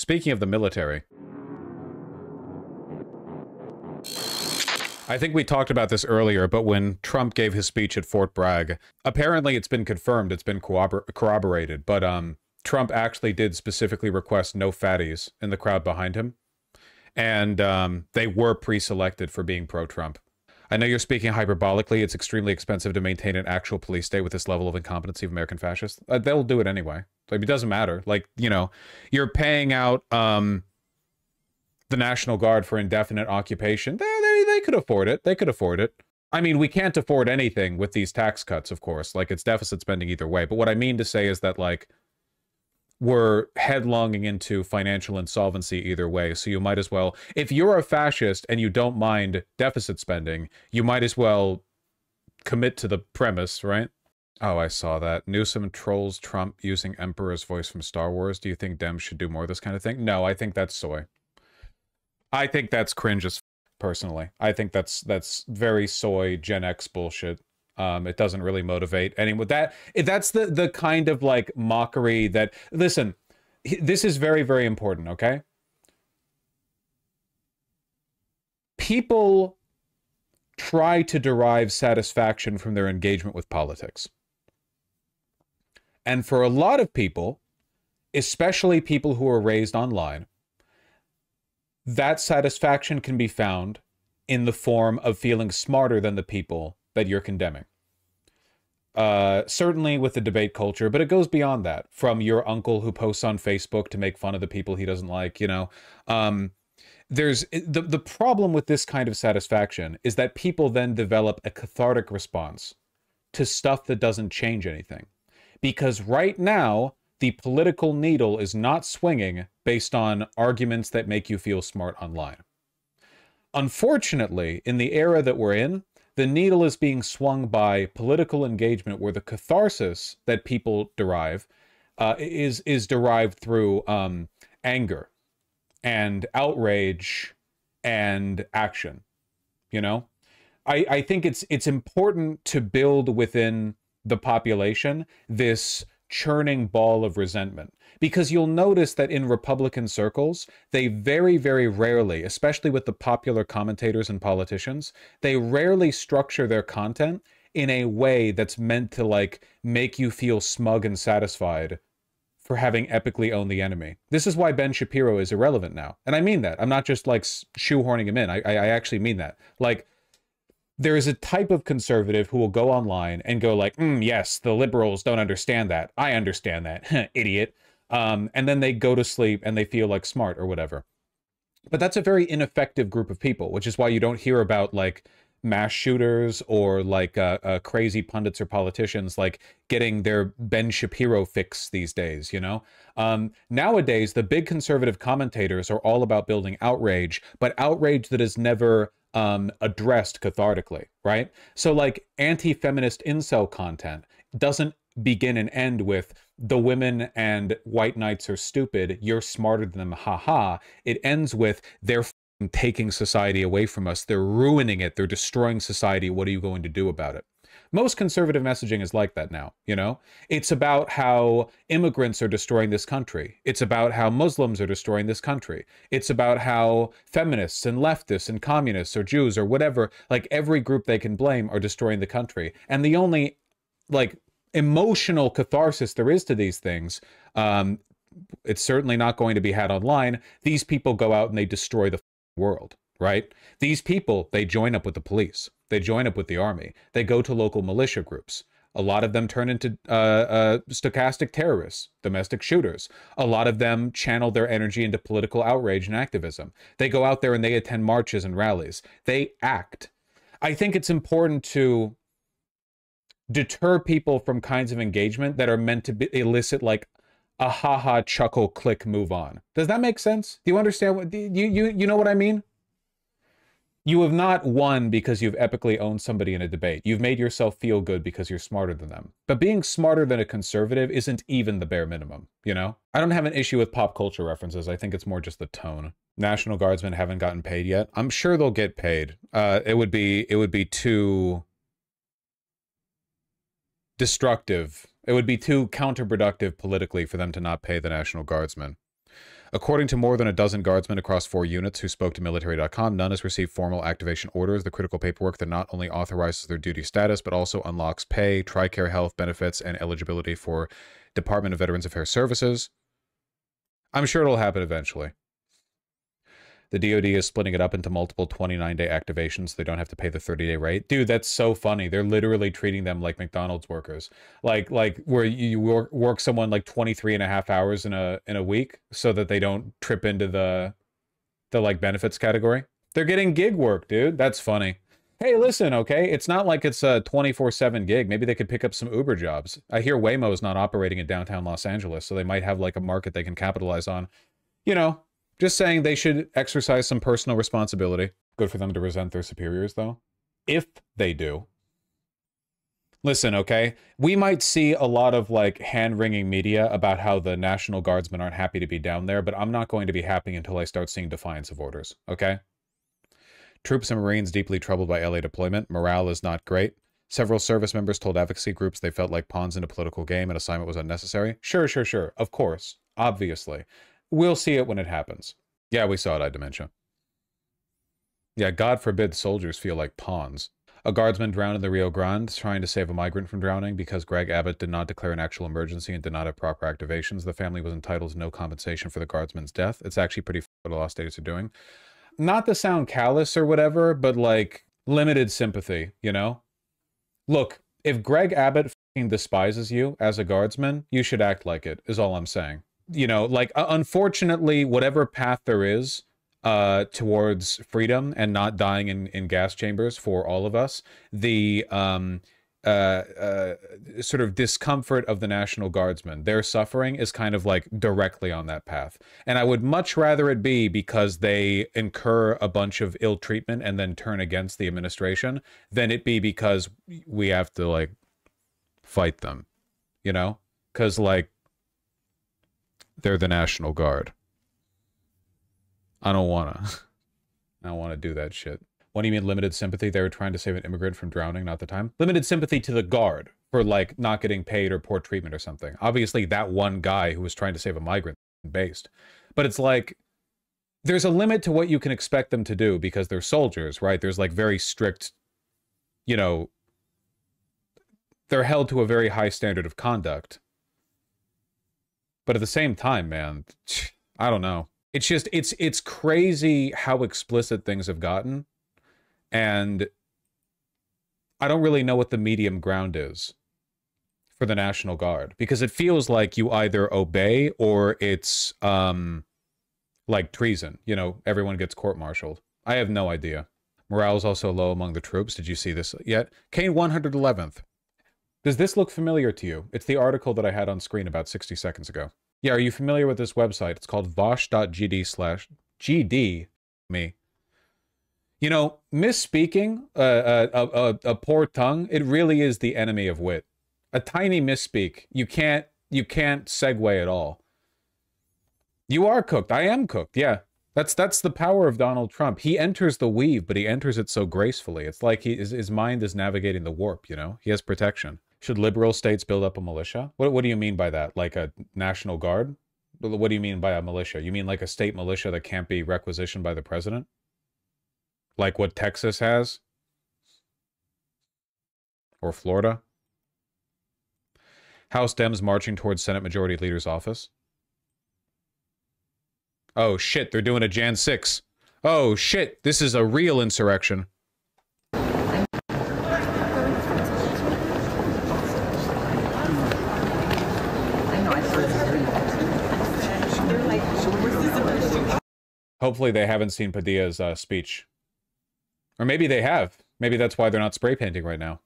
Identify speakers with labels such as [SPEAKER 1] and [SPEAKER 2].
[SPEAKER 1] Speaking of the military, I think we talked about this earlier, but when Trump gave his speech at Fort Bragg, apparently it's been confirmed, it's been corroborated, but Trump actually did specifically request no fatties in the crowd behind him. And they were pre-selected for being pro-Trump. I know you're speaking hyperbolically. It's extremely expensive to maintain an actual police state with this level of incompetency of American fascists. They'll do it anyway. Like, it doesn't matter. Like, you know, you're paying out the National Guard for indefinite occupation. They could afford it. They could afford it. I mean, we can't afford anything with these tax cuts, of course. Like, it's deficit spending either way. But what I mean to say is that, like, we're headlonging into financial insolvency either way. So you might as well, if you're a fascist and you don't mind deficit spending, you might as well commit to the premise, right? Oh, I saw that. Newsom trolls Trump using Emperor's voice from Star Wars. Do you think Dems should do more of this kind of thing? No, I think that's soy. I think that's cringe as personally. I think that's very soy Gen X bullshit. It doesn't really motivate anyone. That's the kind of like mockery that, listen, this is very, very important, okay? People try to derive satisfaction from their engagement with politics. And for a lot of people, especially people who are raised online, that satisfaction can be found in the form of feeling smarter than the people that you're condemning. Certainly with the debate culture, but it goes beyond that. From your uncle who posts on Facebook to make fun of the people he doesn't like, you know. There's the problem with this kind of satisfaction is that people then develop a cathartic response to stuff that doesn't change anything. Because right now, the political needle is not swinging based on arguments that make you feel smart online. Unfortunately, in the era that we're in, the needle is being swung by political engagement where the catharsis that people derive is derived through anger and outrage and action. You know, I think it's important to build within the population this churning ball of resentment, because you'll notice that in Republican circles, they very, very rarely, especially with the popular commentators and politicians, they rarely structure their content in a way that's meant to like make you feel smug and satisfied for having epically owned the enemy. This is why Ben Shapiro is irrelevant now. And I mean that. I'm not just like shoehorning him in. I actually mean that. Like, there is a type of conservative who will go online and go like, yes, the liberals don't understand that. I understand that, idiot. And then they go to sleep and they feel like smart or whatever. But that's a very ineffective group of people, which is why you don't hear about like mass shooters or like crazy pundits or politicians like getting their Ben Shapiro fix these days, you know? Nowadays, the big conservative commentators are all about building outrage, but outrage that is never addressed cathartically, right? So like anti-feminist incel content doesn't begin and end with the women and white knights are stupid, you're smarter than them, haha. It ends with they're taking society away from us, they're ruining it, they're destroying society, what are you going to do about it? Most conservative messaging is like that now, you know? It's about how immigrants are destroying this country. It's about how Muslims are destroying this country. It's about how feminists and leftists and communists or Jews or whatever, like every group they can blame are destroying the country. And the only, like, emotional catharsis there is to these things, it's certainly not going to be had online. These people go out and they destroy the world, right? These people, they join up with the police. They join up with the army. They go to local militia groups. A lot of them turn into stochastic terrorists, domestic shooters. A lot of them channel their energy into political outrage and activism. They go out there and they attend marches and rallies. They act. I think it's important to deter people from kinds of engagement that are meant to elicit like a haha chuckle click move on. Does that make sense? Do you understand what you know what I mean? You have not won because you've epically owned somebody in a debate. You've made yourself feel good because you're smarter than them. But being smarter than a conservative isn't even the bare minimum, you know? I don't have an issue with pop culture references. I think it's more just the tone. National Guardsmen haven't gotten paid yet. I'm sure they'll get paid. It would be too destructive. It would be too counterproductive politically for them to not pay the National Guardsmen. According to more than a dozen guardsmen across 4 units who spoke to military.com, none has received formal activation orders, the critical paperwork that not only authorizes their duty status, but also unlocks pay, TRICARE health benefits, and eligibility for Department of Veterans Affairs services. I'm sure it'll happen eventually. The DoD is splitting it up into multiple 29-day activations so they don't have to pay the 30-day rate. Dude, that's so funny. They're literally treating them like McDonald's workers. Like where you work someone like 23 and a half hours in a week so that they don't trip into the like benefits category. They're getting gig work, dude. That's funny. Hey, listen, okay? It's not like it's a 24/7 gig. Maybe they could pick up some Uber jobs. I hear Waymo's not operating in downtown Los Angeles, so they might have like a market they can capitalize on. You know, just saying they should exercise some personal responsibility. Good for them to resent their superiors, though. If they do. Listen, okay? We might see a lot of, like, hand-wringing media about how the National Guardsmen aren't happy to be down there, but I'm not going to be happy until I start seeing defiance of orders, okay? Troops and Marines deeply troubled by LA deployment. Morale is not great. Several service members told advocacy groups they felt like pawns in a political game and assignment was unnecessary. Sure. Of course. Obviously. We'll see it when it happens. Yeah, we saw it, dementia. Yeah, God forbid soldiers feel like pawns. A guardsman drowned in the Rio Grande trying to save a migrant from drowning because Greg Abbott did not declare an actual emergency and did not have proper activations. The family was entitled to no compensation for the guardsman's death. It's actually pretty what a lot of states are doing. Not to sound callous or whatever, but like limited sympathy, you know? Look, if Greg Abbott fucking despises you as a guardsman, you should act like it, is all I'm saying. You know, like, unfortunately, whatever path there is towards freedom and not dying in gas chambers for all of us, the sort of discomfort of the National Guardsmen, their suffering is kind of like directly on that path. And I would much rather it be because they incur a bunch of ill treatment and then turn against the administration than it be because we have to, like, fight them, you know? Because, like, they're the National Guard. I don't want to do that shit. What do you mean limited sympathy? They were trying to save an immigrant from drowning, not the time. Limited sympathy to the Guard for, like, not getting paid or poor treatment or something. Obviously, that one guy who was trying to save a migrant based. But it's like, there's a limit to what you can expect them to do because they're soldiers, right? There's, like, very strict, you know, they're held to a very high standard of conduct. But at the same time, man, I don't know. It's just, it's crazy how explicit things have gotten. And I don't really know what the medium ground is for the National Guard. Because it feels like you either obey or it's, like treason. You know, everyone gets court-martialed. I have no idea. Morale is also low among the troops. Did you see this yet? Kane 111th. Does this look familiar to you? It's the article that I had on screen about 60 seconds ago. Yeah, are you familiar with this website? It's called vosh.gd/gd me. You know, misspeaking, a poor tongue, it really is the enemy of wit. A tiny misspeak, you can't segue at all. You are cooked. I am cooked. Yeah. That's the power of Donald Trump. He enters the weave, but he enters it so gracefully. It's like his mind is navigating the warp, you know? He has protection. Should liberal states build up a militia? What do you mean by that? Like a National Guard? What do you mean by a militia? You mean like a state militia that can't be requisitioned by the president? Like what Texas has? Or Florida? House Dems marching towards Senate Majority Leader's office? Oh shit, they're doing a Jan 6. Oh shit, this is a real insurrection. Hopefully they haven't seen Padilla's speech. Or maybe they have. Maybe that's why they're not spray painting right now.